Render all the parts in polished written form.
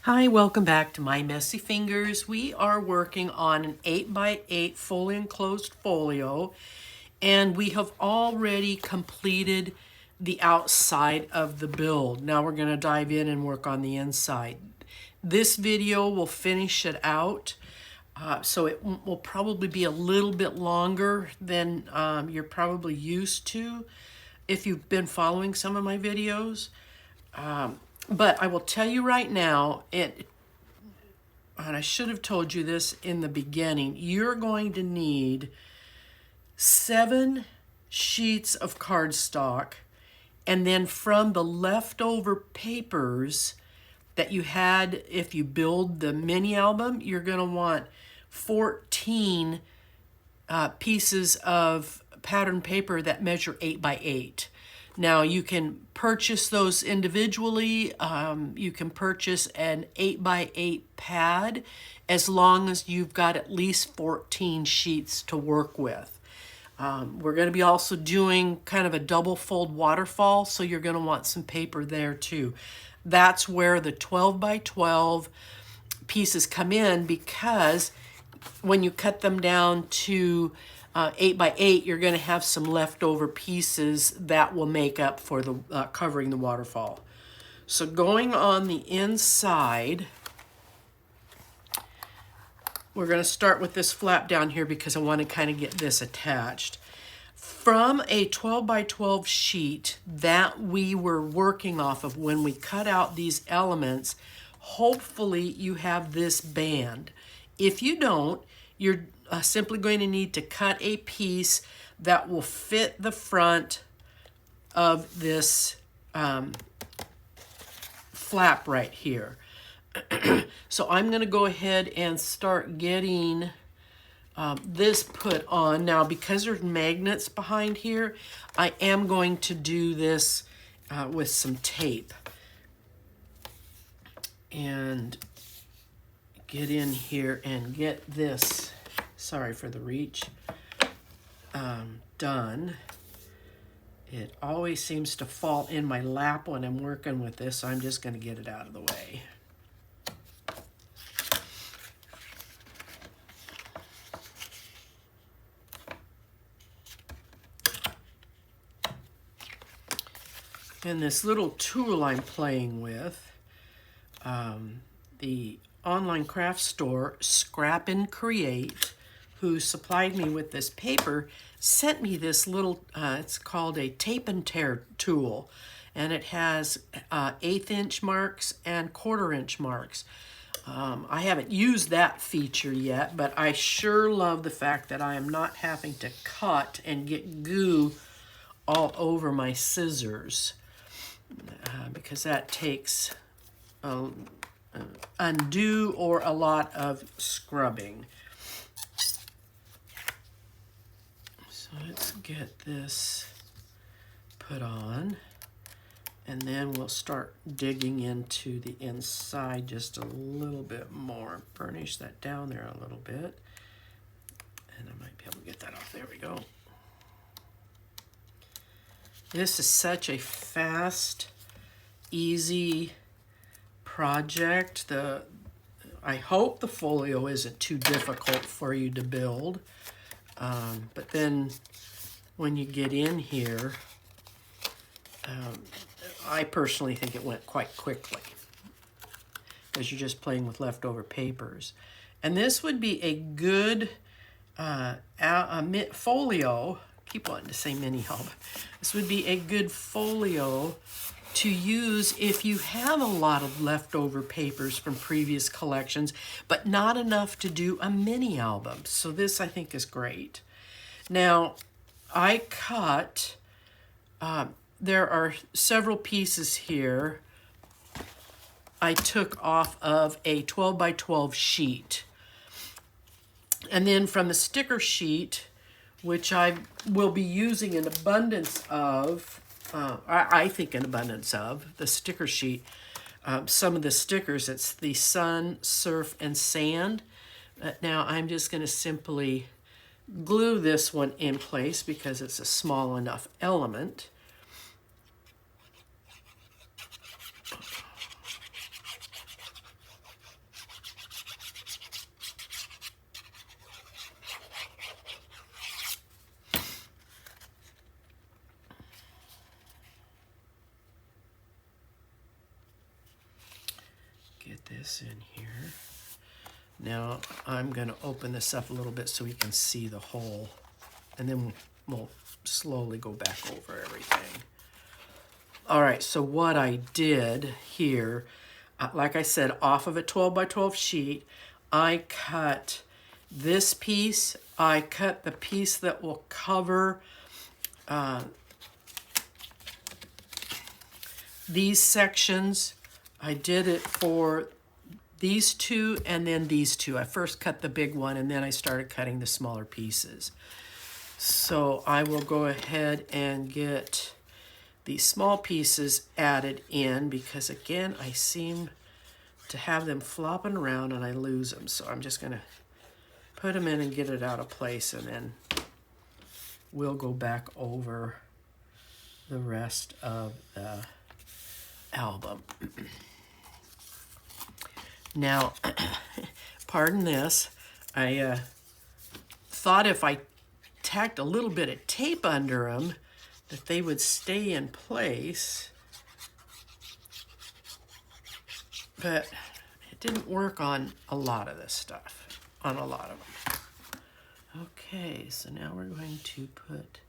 Hi, welcome back to My Messy Fingers. We are working on an 8x8 fully enclosed folio, and we have already completed the outside of the build. Now we're going to dive in and work on the inside. This video will finish it out, so it will probably be a little bit longer than you're probably used to if you've been following some of my videos. But I will tell you right now, and I should have told you this in the beginning, you're going to need 7 sheets of cardstock, and then from the leftover papers that you had, if you build the mini album, you're going to want 14 pieces of pattern paper that measure 8x8. Now you can purchase those individually. You can purchase an 8x8 pad as long as you've got at least 14 sheets to work with. We're going to be also doing kind of a double fold waterfall, so you're going to want some paper there too. That's where the 12x12 pieces come in, because when you cut them down to 8x8, you're going to have some leftover pieces that will make up for the covering the waterfall. So going on the inside, we're going to start with this flap down here because I want to kind of get this attached. From a 12x12 sheet that we were working off of when we cut out these elements, hopefully you have this band. If you don't, you're simply going to need to cut a piece that will fit the front of this flap right here. So I'm going to go ahead and start getting this put on. Now, because there's magnets behind here, I am going to do this with some tape. And get in here and get this, sorry for the reach, done. It always seems to fall in my lap when I'm working with this, so I'm just going to get it out of the way. And this little tool I'm playing with, the online craft store Scrap and Create, who supplied me with this paper, sent me this little, it's called a tape and tear tool, and it has 1/8 inch marks and 1/4 inch marks. I haven't used that feature yet, but I sure love the fact that I am not having to cut and get goo all over my scissors, because that takes undue or a lot of scrubbing. So let's get this put on, and then we'll start digging into the inside just a little bit more. Burnish that down there a little bit, and I might be able to get that off. There we go. This is such a fast, easy project. I hope the folio isn't too difficult for you to build, but then when you get in here, I personally think it went quite quickly because you're just playing with leftover papers. And this would be a good folio. Keep wanting to say mini album. This would be a good folio to use if you have a lot of leftover papers from previous collections, but not enough to do a mini album. So this, I think, is great. Now, I cut, there are several pieces here I took off of a 12x12 sheet. And then from the sticker sheet, which I will be using an abundance of, I think an abundance of, the sticker sheet. Some of the stickers, it's the sun, surf, and sand. Now I'm just going to simply glue this one in place because it's a small enough element. get this in here. Now I'm going to open this up a little bit so we can see the hole, and then we'll slowly go back over everything. All right, so what I did here, like I said, off of a 12 by 12 sheet, I cut this piece. I cut the piece that will cover these sections. I did it for these two and then these two. I first cut the big one and then I started cutting the smaller pieces. So I will go ahead and get these small pieces added in, because again, I seem to have them flopping around and I lose them. So I'm just going to put them in and get it out of place, and then we'll go back over the rest of the album. Now, pardon this, I thought if I tacked a little bit of tape under them that they would stay in place, but it didn't work on a lot of this stuff, on a lot of them. Okay, so now we're going to put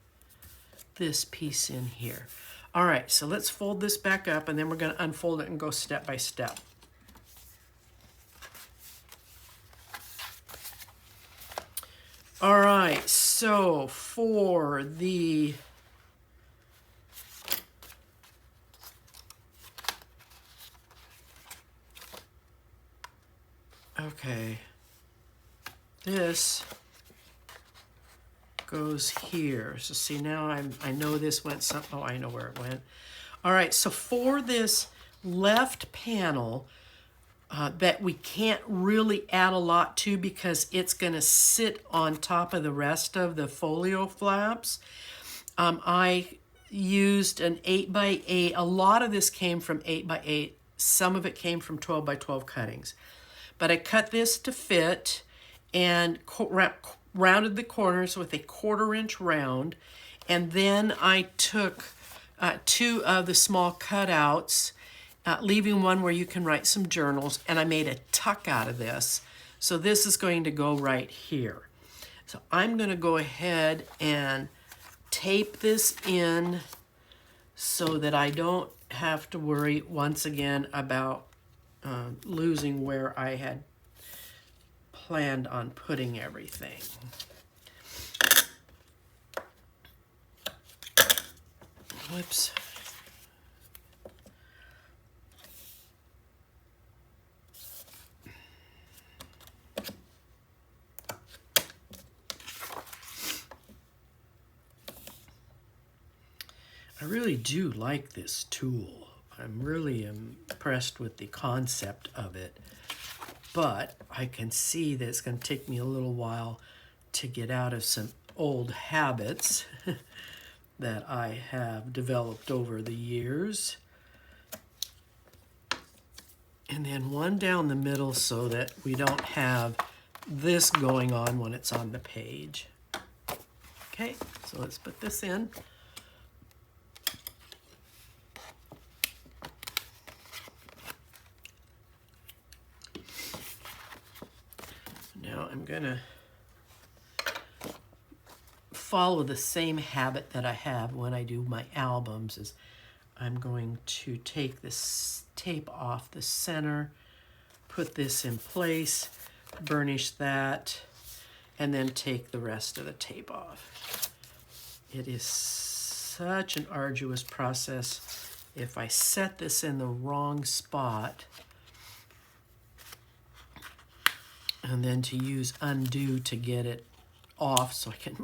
this piece in here. All right, so let's fold this back up, and then we're going to unfold it and go step by step. All right, so for the this goes here. So see, now I know this went some, oh, I know where it went. All right, so for this left panel, that we can't really add a lot to because it's going to sit on top of the rest of the folio flaps. I used an 8 by 8. A lot of this came from 8 by 8. Some of it came from 12 by 12 cuttings. But I cut this to fit and rounded the corners with a 1/4 inch round. And then I took 2 of the small cutouts, leaving one where you can write some journals, and I made a tuck out of this. So this is going to go right here. So I'm going to go ahead and tape this in so that I don't have to worry once again about losing where I had planned on putting everything. Whoops. I really do like this tool. I'm really impressed with the concept of it, but I can see that it's going to take me a little while to get out of some old habits that I have developed over the years. And then one down the middle so that we don't have this going on when it's on the page. Okay, so let's put this in. Now I'm going to follow the same habit that I have when I do my albums. Is I'm going to take this tape off the center, put this in place, burnish that, and then take the rest of the tape off. It is such an arduous process. If I set this in the wrong spot, and then to use undo to get it off so I can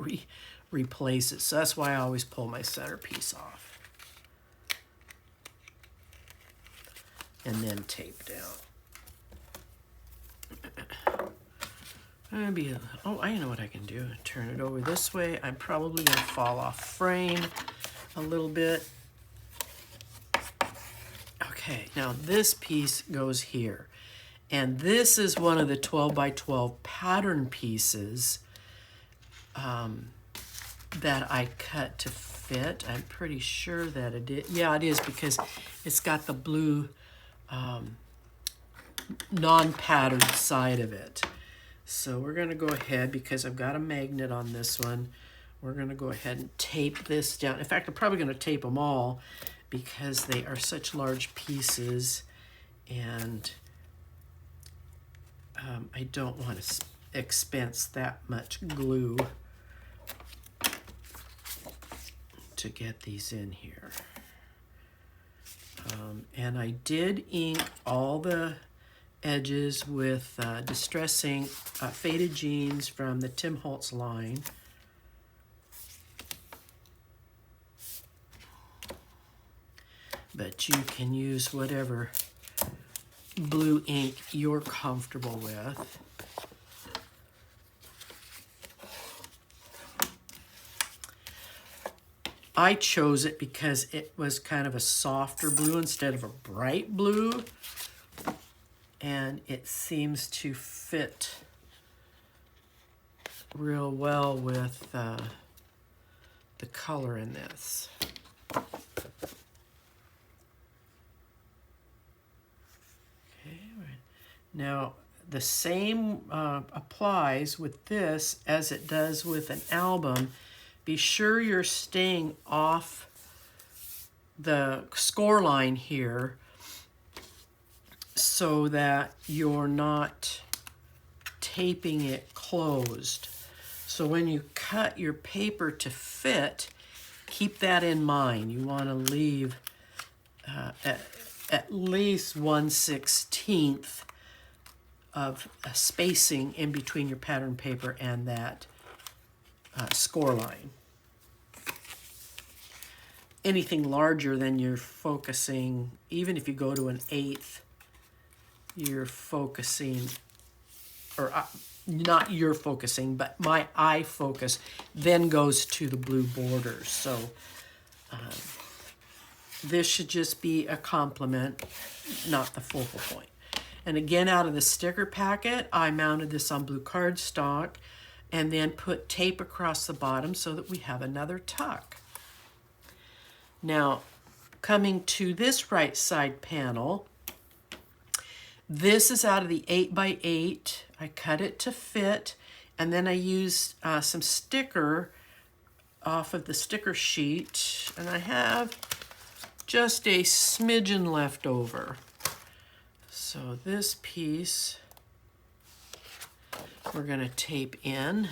replace it. So that's why I always pull my centerpiece off. And then tape down. Oh, I know what I can do. Turn it over this way. I'm probably going to fall off frame a little bit. Okay, now this piece goes here. And this is one of the 12 by 12 pattern pieces that I cut to fit. I'm pretty sure that it is. Yeah, it is, because it's got the blue non-patterned side of it. So we're going to go ahead, because I've got a magnet on this one, we're going to go ahead and tape this down. In fact, I'm probably going to tape them all because they are such large pieces, and I don't want to expense that much glue to get these in here. And I did ink all the edges with Distress Ink Faded Jeans from the Tim Holtz line. But you can use whatever blue ink you're comfortable with. I chose it because it was kind of a softer blue instead of a bright blue, and it seems to fit real well with the color in this. Now, the same applies with this as it does with an album. Be sure you're staying off the score line here so that you're not taping it closed. So when you cut your paper to fit, keep that in mind. You want to leave at least 1/16 of a spacing in between your pattern paper and that score line. Anything larger than you're focusing, even if you go to an 1/8, you're focusing, or not you're focusing, but my eye focus then goes to the blue borders. So this should just be a complement, not the focal point. And again, out of the sticker packet, I mounted this on blue cardstock and then put tape across the bottom so that we have another tuck. Now, coming to this right side panel, this is out of the 8x8. I cut it to fit, and then I used some sticker off of the sticker sheet, and I have just a smidgen left over. So this piece we're going to tape in.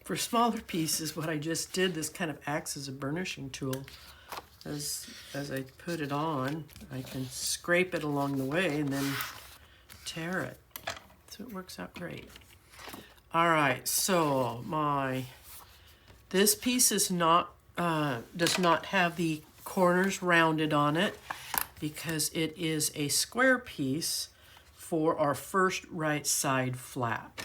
For smaller pieces, what I just did, this kind of acts as a burnishing tool. As I put it on, I can scrape it along the way and then tear it. So it works out great. All right, so this piece is not does not have the corners rounded on it because it is a square piece for our first right side flap.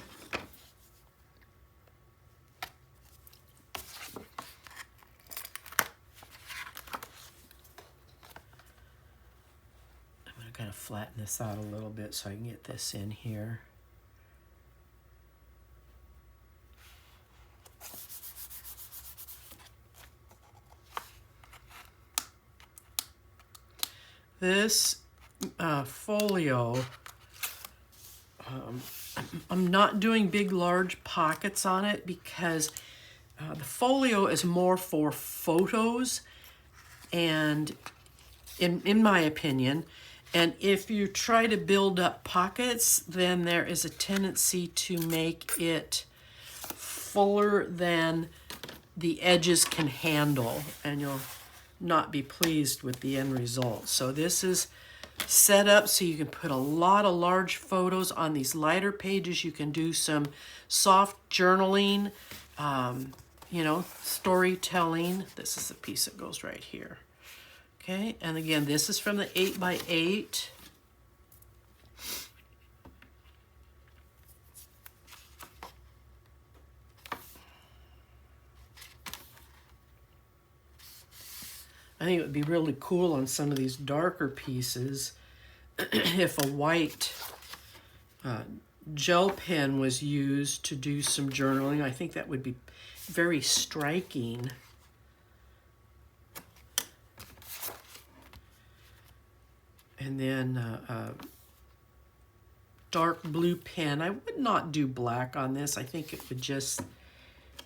Kind of flatten this out a little bit so I can get this in here. This folio, I'm not doing big large pockets on it because the folio is more for photos, and in my opinion, and if you try to build up pockets, then there is a tendency to make it fuller than the edges can handle, and you'll not be pleased with the end result. So this is set up so you can put a lot of large photos on these lighter pages. You can do some soft journaling, you know, storytelling. This is the piece that goes right here. Okay, and again, this is from the 8x8. I think it would be really cool on some of these darker pieces if a white gel pen was used to do some journaling. I think that would be very striking. And then dark blue pen. I would not do black on this. I think it would just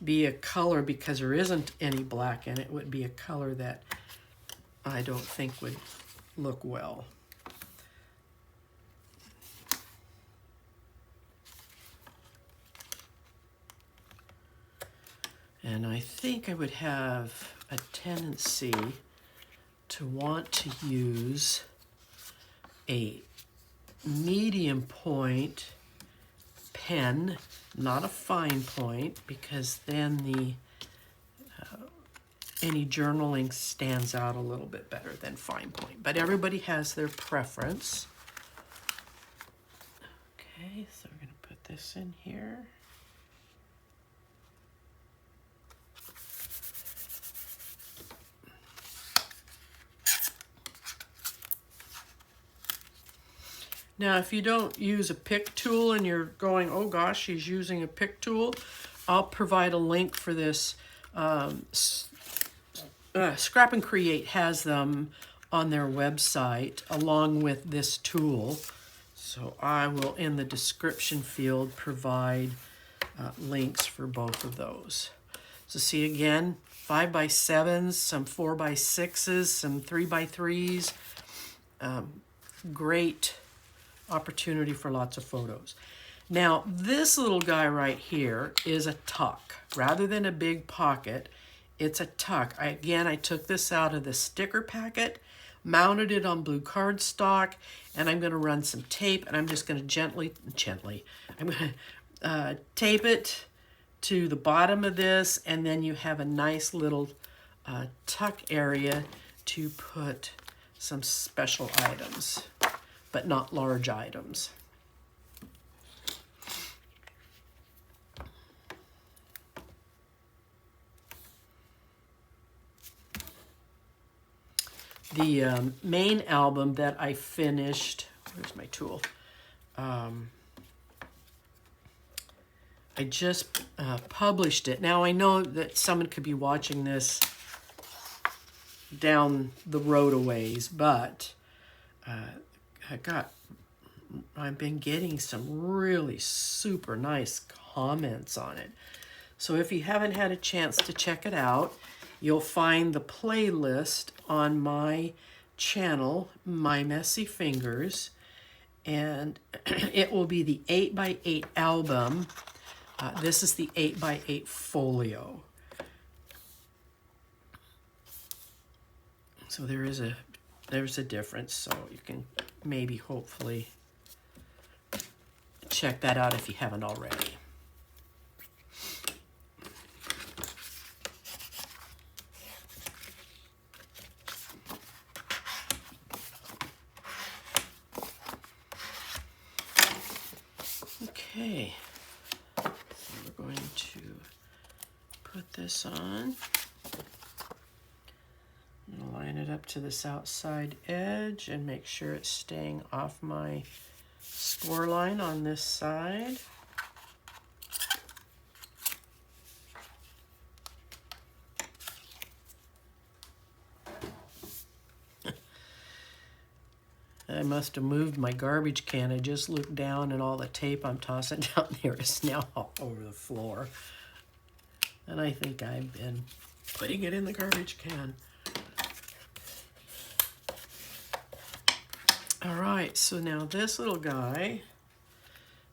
be a color, because there isn't any black in it. It would be a color that I don't think would look well. And I think I would have a tendency to want to use a medium point pen, not a fine point, because then the any journaling stands out a little bit better than fine point. But everybody has their preference. Okay, so we're going to put this in here. Now, if you don't use a pick tool and you're going, oh gosh, she's using a pick tool, I'll provide a link for this. Scrap and Create has them on their website along with this tool. So I will, in the description field, provide links for both of those. So see again, 5x7s, some 4x6s, some 3x3s. Great opportunity for lots of photos. Now, this little guy right here is a tuck. Rather than a big pocket, it's a tuck. I took this out of the sticker packet, mounted it on blue cardstock, and I'm going to run some tape, and I'm just going to gently, I'm going to tape it to the bottom of this, and then you have a nice little tuck area to put some special items, but not large items. The main album that I finished, where's my tool? I just published it. Now I know that someone could be watching this down the road a ways, but I've been getting some really super nice comments on it. So if you haven't had a chance to check it out, you'll find the playlist on my channel, My Messy Fingers, and it will be the 8x8 album. This is the 8x8 folio. So there's a difference, so you can maybe hopefully check that out if you haven't already. Okay, so we're going to put this on. I'm gonna line it up to this outside edge and make sure it's staying off my score line on this side. I must have moved my garbage can. I just looked down and all the tape I'm tossing down there is now all over the floor. And I think I've been putting it in the garbage can. All right, so now this little guy,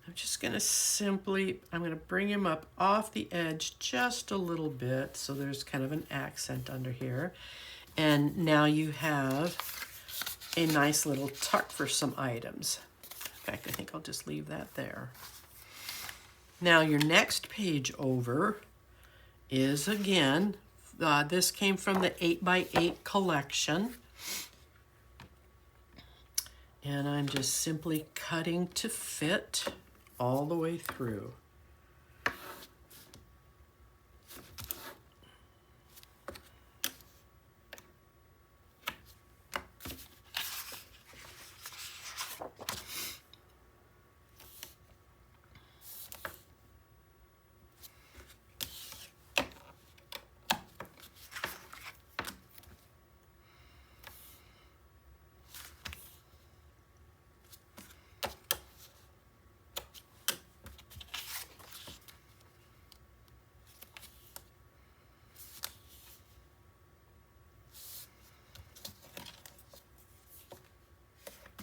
I've just going to simply, I'm going to bring him up off the edge just a little bit so there's kind of an accent under here. And now you have a nice little tuck for some items. In fact, I think I'll just leave that there. Now your next page over is, again, this came from the 8x8 collection. And I'm just simply cutting to fit all the way through.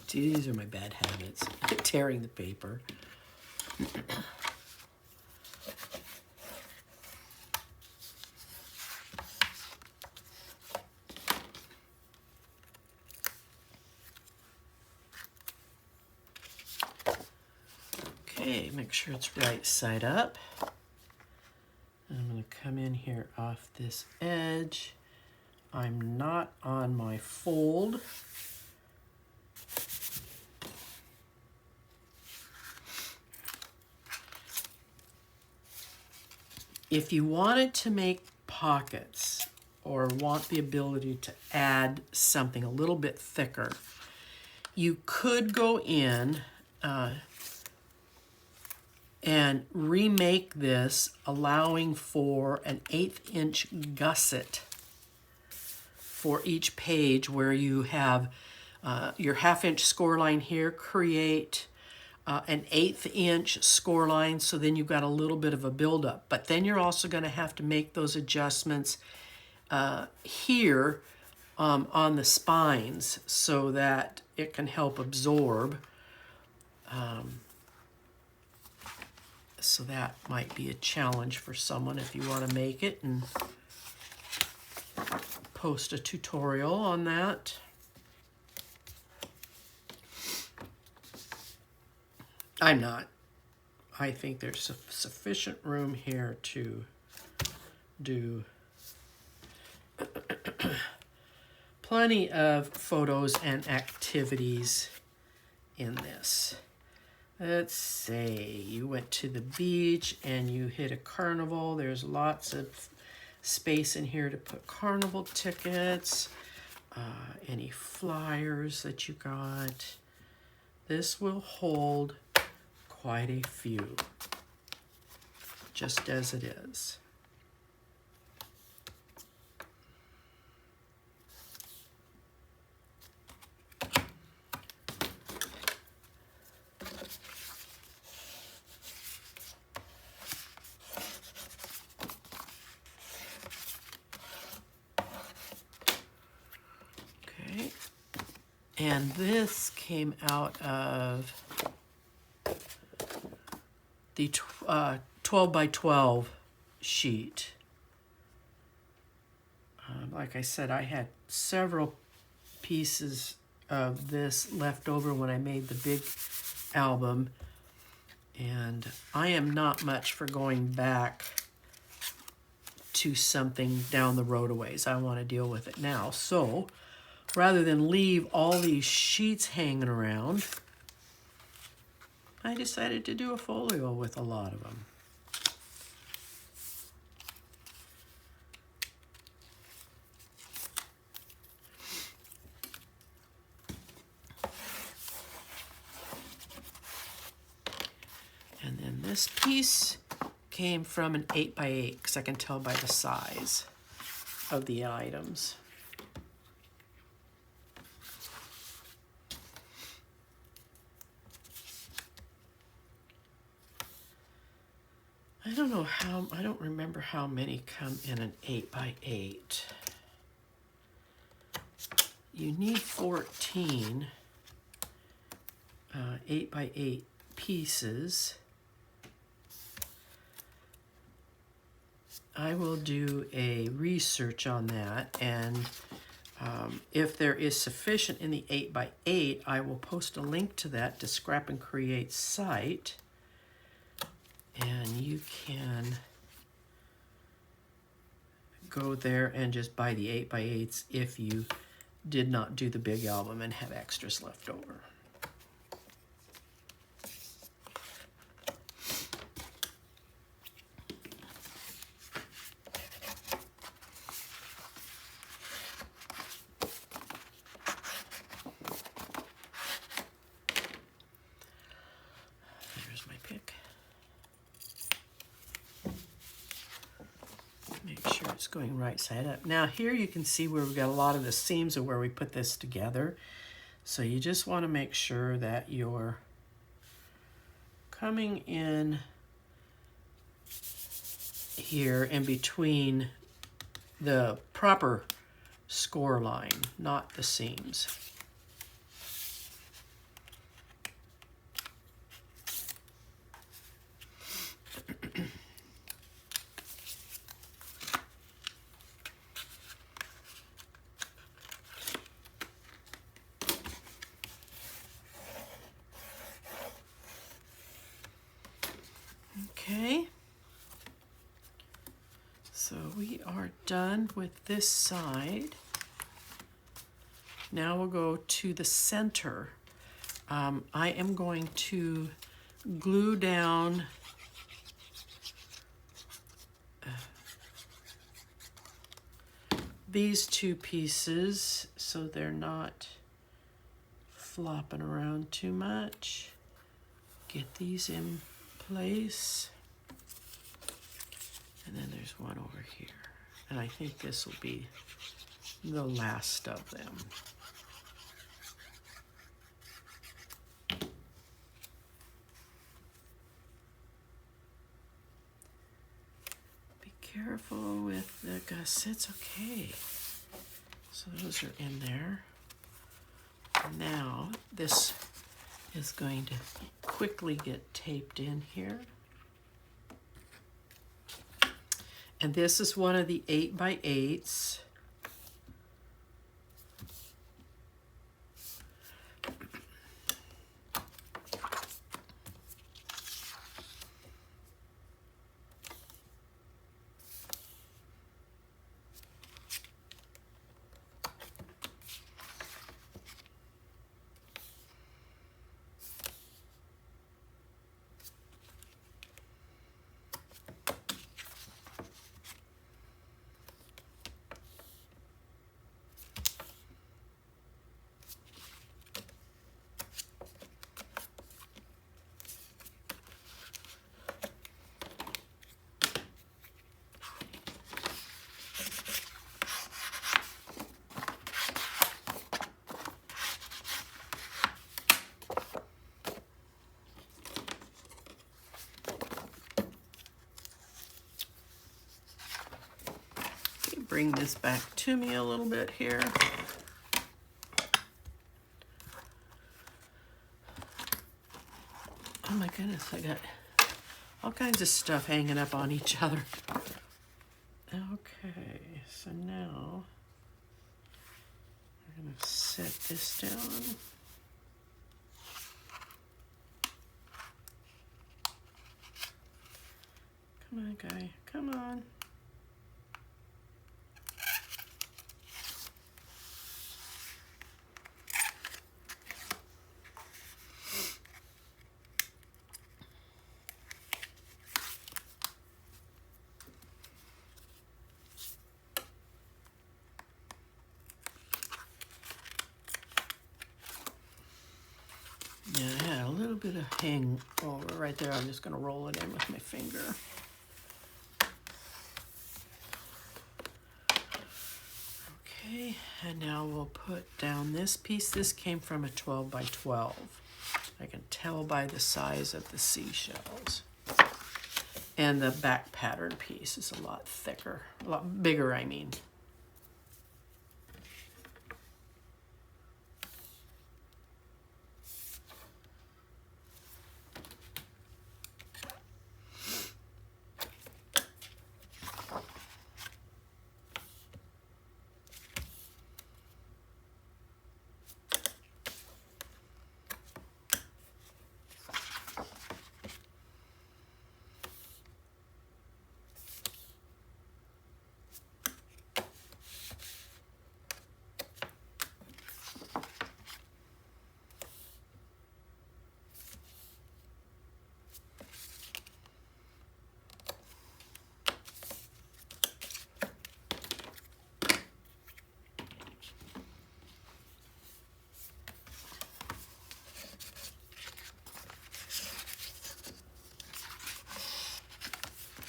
See, these are my bad habits. Tearing the paper. Okay, make sure it's right side up. I'm going to come in here off this edge. I'm not on my fold. If you wanted to make pockets or want the ability to add something a little bit thicker, you could go in and remake this, allowing for an 1/8 inch gusset for each page, where you have your 1/2 inch score line here, create an 1/8 inch score line, so then you've got a little bit of a buildup. But then you're also going to have to make those adjustments here on the spines so that it can help absorb. So that might be a challenge for someone if you want to make it and post a tutorial on that. I'm not. I think there's sufficient room here to do plenty of photos and activities in this. Let's say you went to the beach and you hit a carnival. There's lots of space in here to put carnival tickets, any flyers that you got. This will hold quite a few, just as it is. Okay, and this came out of the 12 by 12 sheet. Like I said, I had several pieces of this left over when I made the big album, and I am not much for going back to something down the road a ways. I want to deal with it now. So rather than leave all these sheets hanging around, I decided to do a folio with a lot of them. And then this piece came from an 8x8, because I can tell by the size of the items. I don't remember how many come in an 8x8. You need 14 8x8 pieces. I will do a research on that, and if there is sufficient in the 8x8, I will post a link to that to Scrap and Create site, and you can go there and just buy the 8x8s if you did not do the big album and have extras left over. There's my pick. Make sure it's going right side up. Now here you can see where we've got a lot of the seams of where we put this together. So you just want to make sure that you're coming in here in between the proper score line, not the seams. Okay, so we are done with this side. Now we'll go to the center. I am going to glue down these two pieces so they're not flopping around too much. Get these in place. And then there's one over here. And I think this will be the last of them. Be careful with the gussets. Okay. So those are in there. Now this is going to quickly get taped in here. And this is one of the 8x8s. Bring this back to me a little bit here. Oh my goodness, I got all kinds of stuff hanging up on each other. Okay, so now we're going to set this down. Come on, guy, come on. Yeah, I had a little bit of hang over right there. I'm just going to roll it in with my finger. Okay, and now we'll put down this piece. This came from a 12x12. I can tell by the size of the seashells. And the back pattern piece is a lot thicker, a lot bigger, I mean.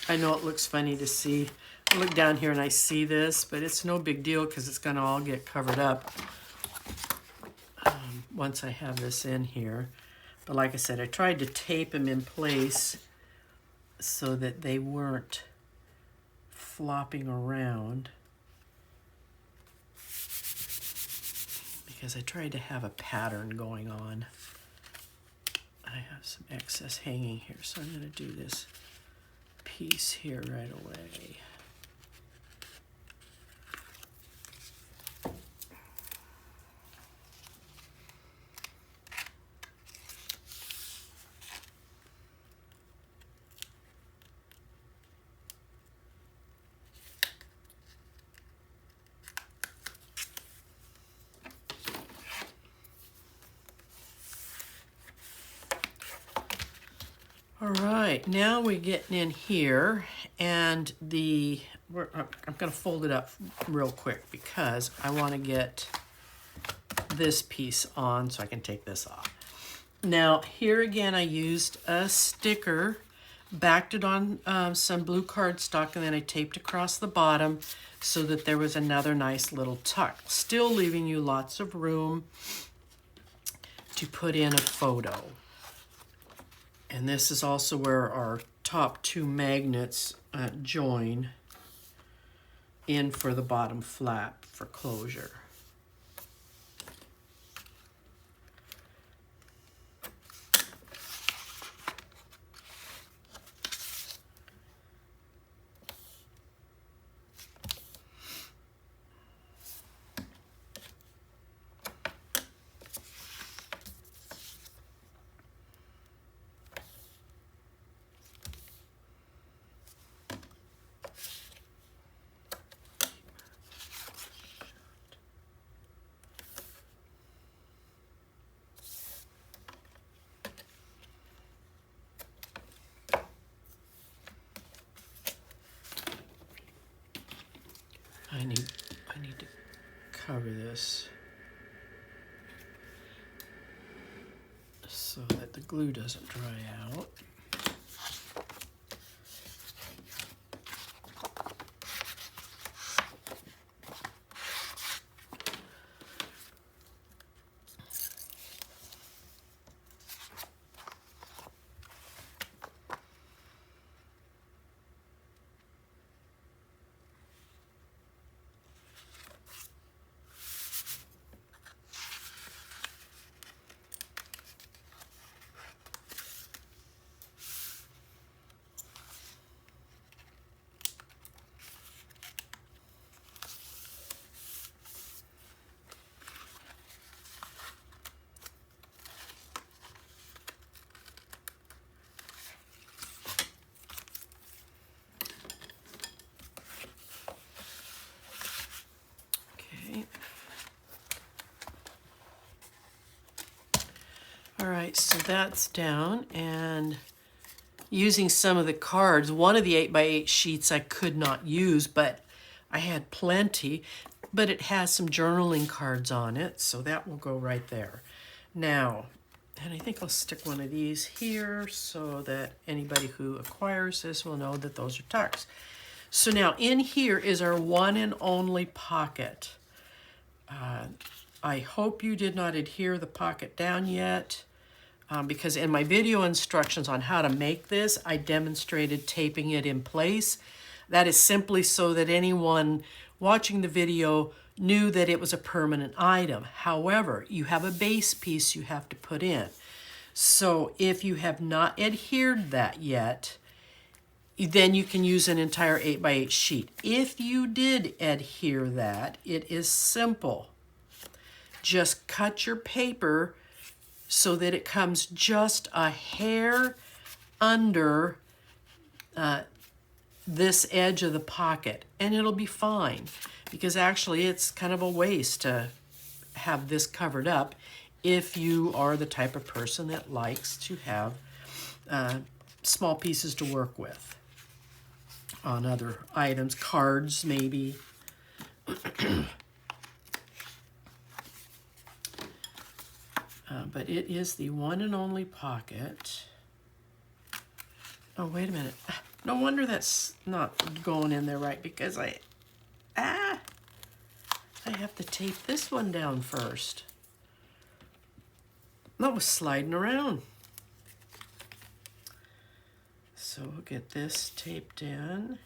I know it looks funny to see. I look down here and I see this, but it's no big deal because it's gonna all get covered up once I have this in here. But like I said, I tried to tape them in place so that they weren't flopping around, because I tried to have a pattern going on. I have some excess hanging here, so I'm going to do this piece here right away. All right, now we're getting in here, and I'm going to fold it up real quick because I want to get this piece on so I can take this off. Now, here again, I used a sticker, backed it on some blue cardstock, and then I taped across the bottom so that there was another nice little tuck, still leaving you lots of room to put in a photo. And this is also where our top two magnets join in for the bottom flap for closure. I need to cover this so that the glue doesn't dry out. All right, so that's down, and using some of the cards, one of the 8x8 sheets I could not use, but I had plenty, but it has some journaling cards on it, so that will go right there. Now, and I think I'll stick one of these here so that anybody who acquires this will know that those are tucks. So now in here is our one and only pocket. I hope you did not adhere the pocket down yet, because in my video instructions on how to make this, I demonstrated taping it in place. That is simply so that anyone watching the video knew that it was a permanent item. However, you have a base piece you have to put in. So if you have not adhered that yet, then you can use an entire 8x8 sheet. If you did adhere that, it is simple. Just cut your paper so that it comes just a hair under this edge of the pocket, and it'll be fine, because actually it's kind of a waste to have this covered up if you are the type of person that likes to have small pieces to work with on other items, cards maybe. But it is the one and only pocket. Oh, wait a minute. No wonder that's not going in there right, because I have to tape this one down first. That was sliding around. So we'll get this taped in.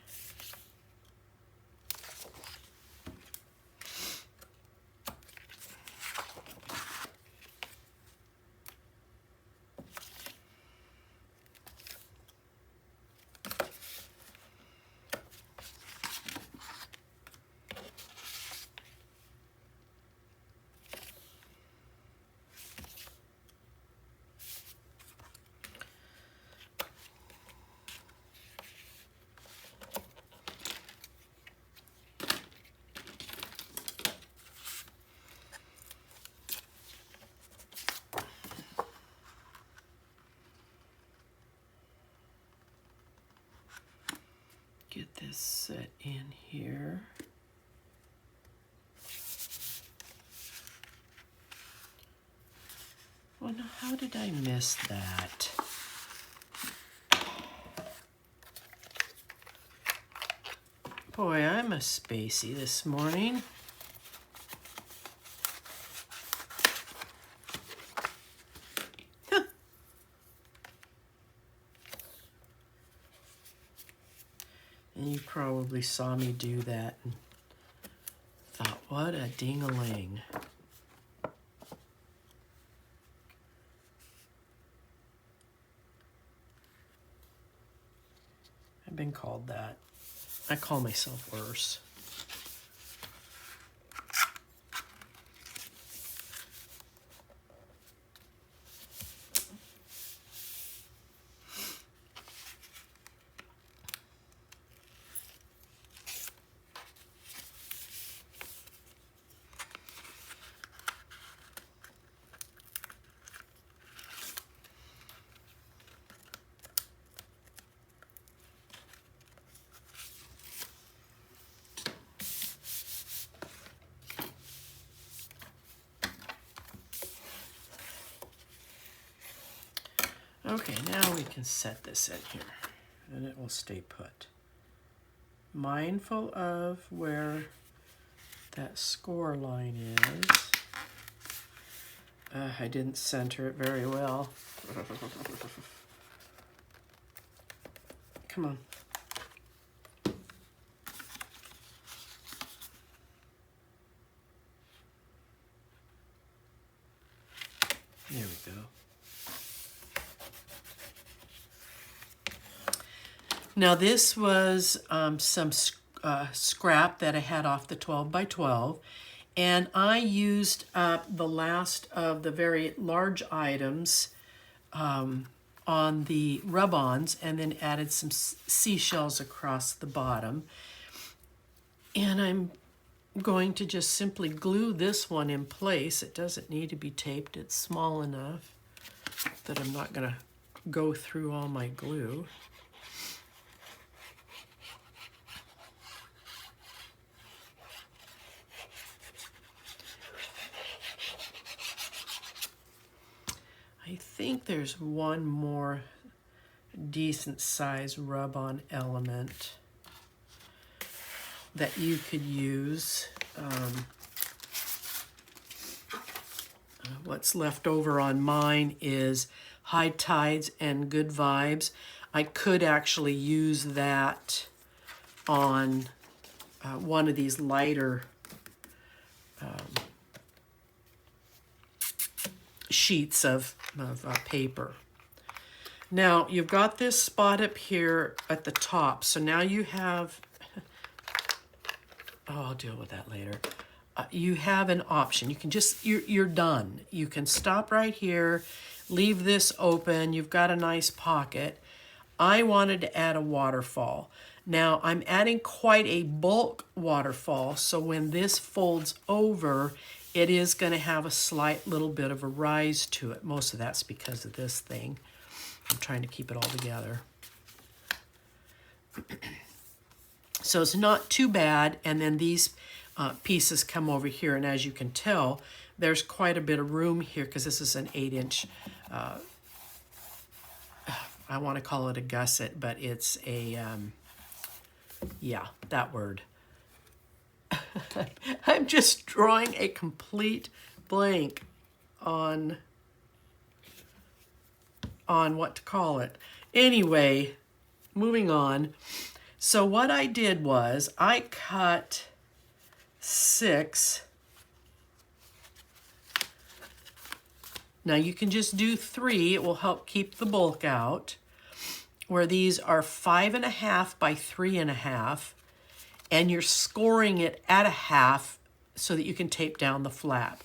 Get this set in here. Well, now how did I miss that? Boy, I'm a spacey this morning. And you probably saw me do that and thought, what a ding-a-ling. I've been called that. I call myself worse. Okay, now we can set this in here and it will stay put. Mindful of where that score line is. I didn't center it very well. Come on. There we go. Now this was some scrap that I had off the 12 by 12, and I used up the last of the very large items on the rub-ons, and then added some seashells across the bottom. And I'm going to just simply glue this one in place. It doesn't need to be taped. It's small enough that I'm not going to go through all my glue. I think there's one more decent size rub-on element that you could use. What's left over on mine is High Tides and Good Vibes. I could actually use that on one of these lighter sheets of paper. Now you've got this spot up here at the top, so now you have, oh, I'll deal with that later. You have an option. You can just, you're done. You can stop right here, leave this open. You've got a nice pocket. I wanted to add a waterfall. Now I'm adding quite a bulk waterfall, so when this folds over, it is going to have a slight little bit of a rise to it. Most of that's because of this thing. I'm trying to keep it all together. So it's not too bad, and then these pieces come over here, and as you can tell, there's quite a bit of room here because this is an 8-inch, I want to call it a gusset, but it's a, yeah, that word. I'm just drawing a complete blank on what to call it. Anyway, moving on. So what I did was I cut 6. Now you can just do 3. It will help keep the bulk out. Where these are 5.5 by 3.5, and you're scoring it at 1/2 so that you can tape down the flap.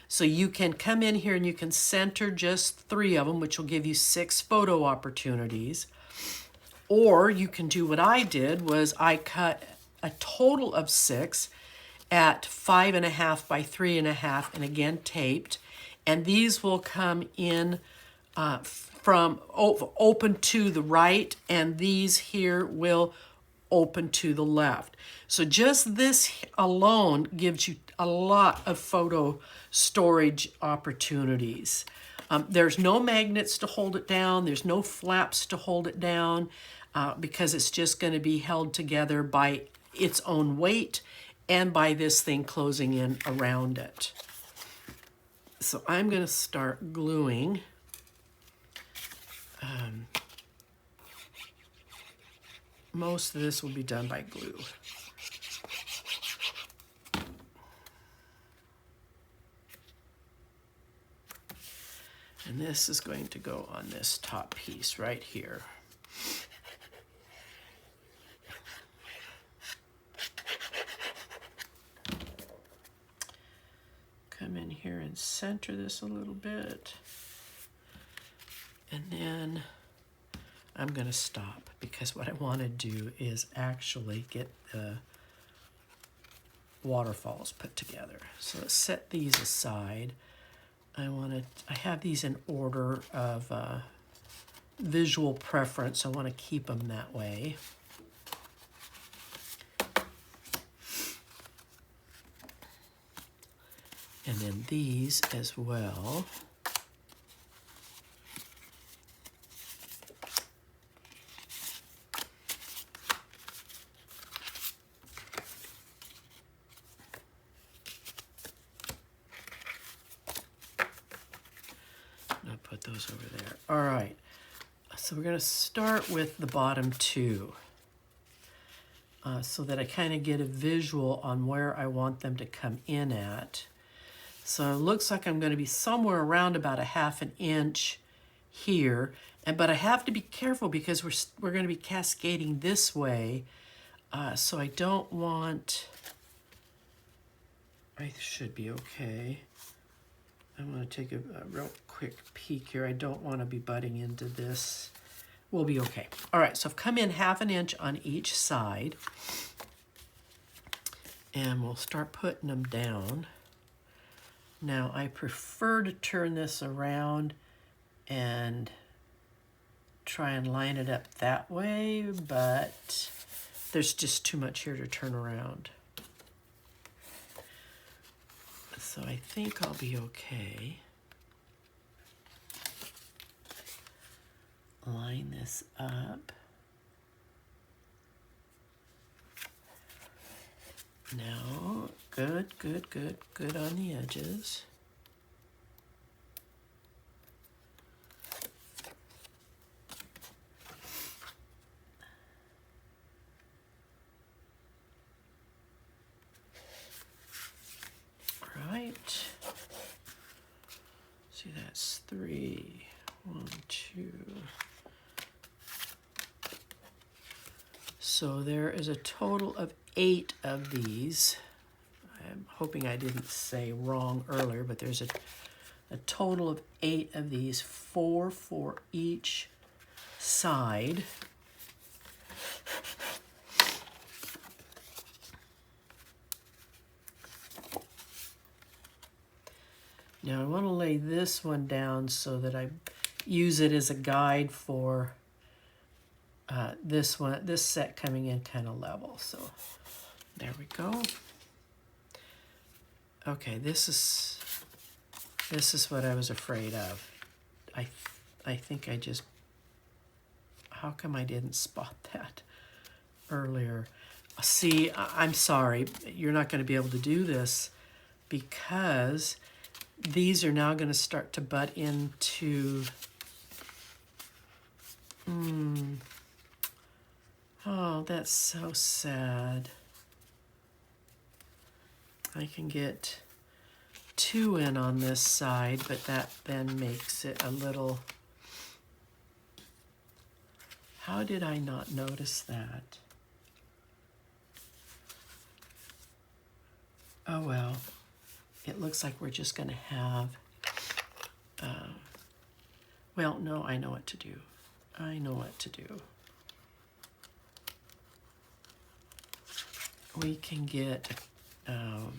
So you can come in here and you can center just 3 of them, which will give you 6 photo opportunities. Or you can do what I did, was I cut a total of 6 at 5.5 by 3.5, and again taped. And these will come in from open to the right, and these here will open to the left. So just this alone gives you a lot of photo storage opportunities. There's no magnets to hold it down. There's no flaps to hold it down because it's just going to be held together by its own weight and by this thing closing in around it. So I'm going to start gluing. Most of this will be done by glue. And this is going to go on this top piece right here. Come in here and center this a little bit. And then I'm going to stop because what I want to do is actually get the waterfalls put together. So let's set these aside. I have these in order of visual preference. I want to keep them that way. And then these as well. I'll put those over there. All right, so we're going to start with the bottom 2 so that I kind of get a visual on where I want them to come in at. So it looks like I'm going to be somewhere around about 1/2 inch here, but I have to be careful because we're going to be cascading this way, so I don't want. I should be okay. I'm going to take a real quick peek here. I don't want to be butting into this. We'll be okay. All right, so I've come in 1/2 inch on each side, and we'll start putting them down. Now, I prefer to turn this around and try and line it up that way, but there's just too much here to turn around. So I think I'll be okay. Line this up. Now, good on the edges. Right. See, that's 3. 1, 2. So there is a total of 8 of these. I'm hoping I didn't say wrong earlier, but there's a total of 8 of these, 4 for each side. Now I want to lay this one down so that I use it as a guide for this set coming in kind of level. So there we go. Okay, this is what I was afraid of. I think I just How come I didn't spot that earlier? See, I'm sorry, you're not going to be able to do this because these are now going to start to butt into... Oh, that's so sad. I can get 2 in on this side, but that then makes it a little... How did I not notice that? Oh well, it looks like we're just going to have... well, no, I know what to do. I know what to do. We can get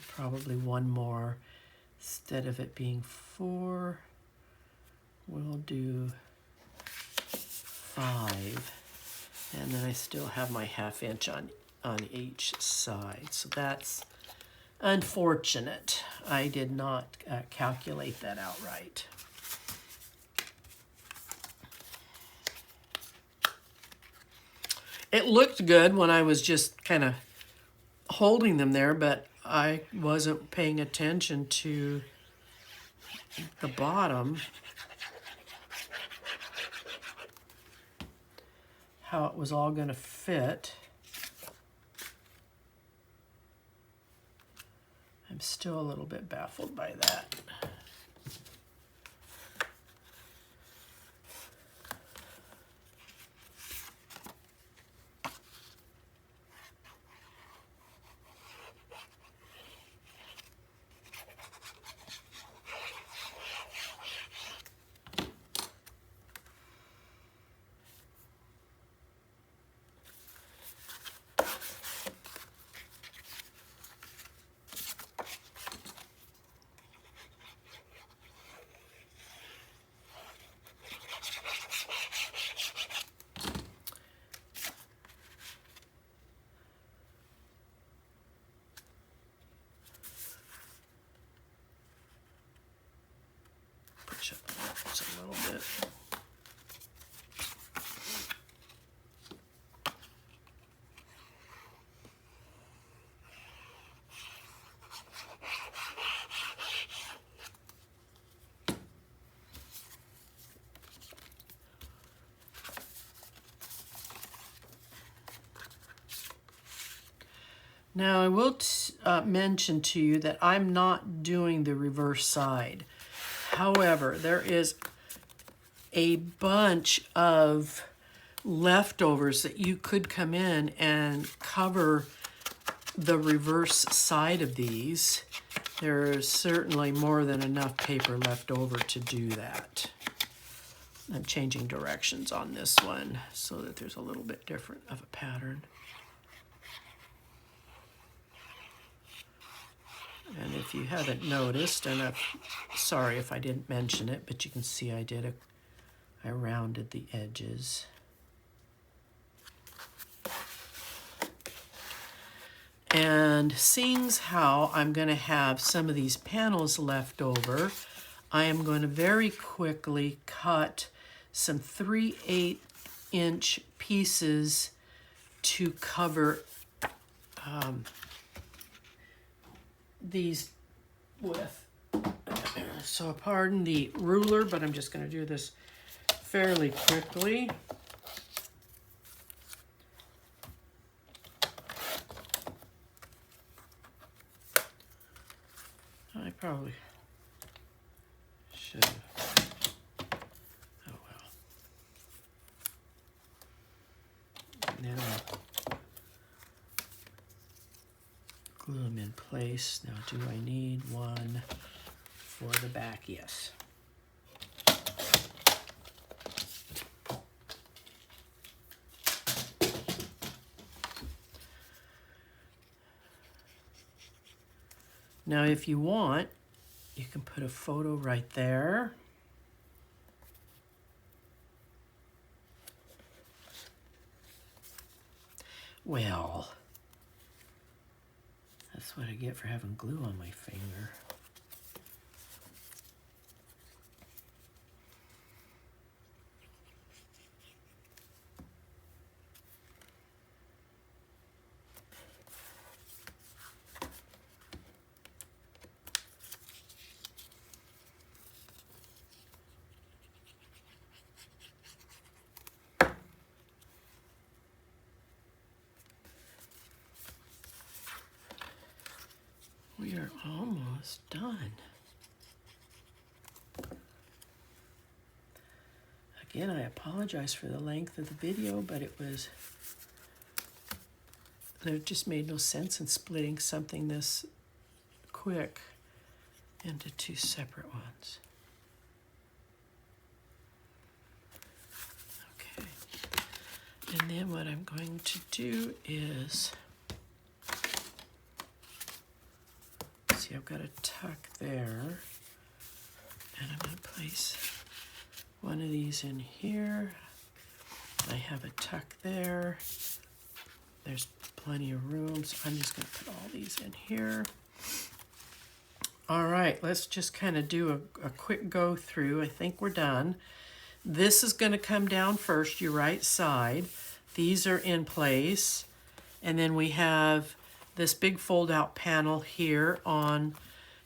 probably 1 more. Instead of it being 4, we'll do 5. And then I still have my 1/2 inch on each side. So that's unfortunate. I did not calculate that out right. It looked good when I was just kind of holding them there, but I wasn't paying attention to the bottom, how it was all going to fit. I'm still a little bit baffled by that. Push up just a little bit. Now I will mention to you that I'm not doing the reverse side. However, there is a bunch of leftovers that you could come in and cover the reverse side of these. There is certainly more than enough paper left over to do that. I'm changing directions on this one so that there's a little bit different of a pattern. And if you haven't noticed, and I'm sorry if I didn't mention it, but you can see I rounded the edges. And seeing how I'm going to have some of these panels left over, I am going to very quickly cut some 3/8 inch pieces to cover these with. So pardon the ruler, but I'm just going to do this fairly quickly. I probably should have. Oh well. Now glue them in place. Now, do I need one for the back? Yes. Now, if you want, you can put a photo right there. Well, that's what I get for having glue on my finger. we're almost done. Again, I apologize for the length of the video, but it just made no sense in splitting something this quick into two separate ones. Okay, and then what I'm going to do is, see, I've got a tuck there, and I'm going to place one of these in here. I have a tuck there. There's plenty of room, so I'm just going to put all these in here. All right, let's just kind of do a quick go through. I think we're done. This is going to come down first, your right side. These are in place. And then we have this big fold-out panel here on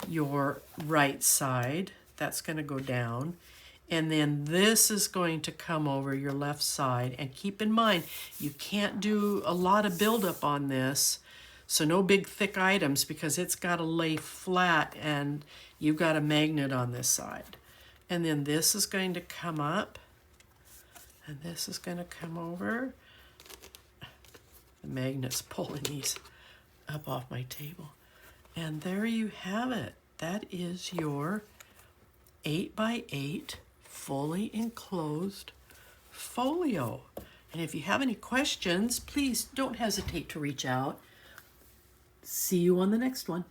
your right side. That's going to go down. And then this is going to come over your left side. And keep in mind, you can't do a lot of buildup on this. So no big thick items, because it's got to lay flat and you've got a magnet on this side. And then this is going to come up. And this is going to come over. The magnet's pulling these up off my table. And there you have it. That is your 8x8 fully enclosed folio. And if you have any questions, please don't hesitate to reach out. See you on the next one.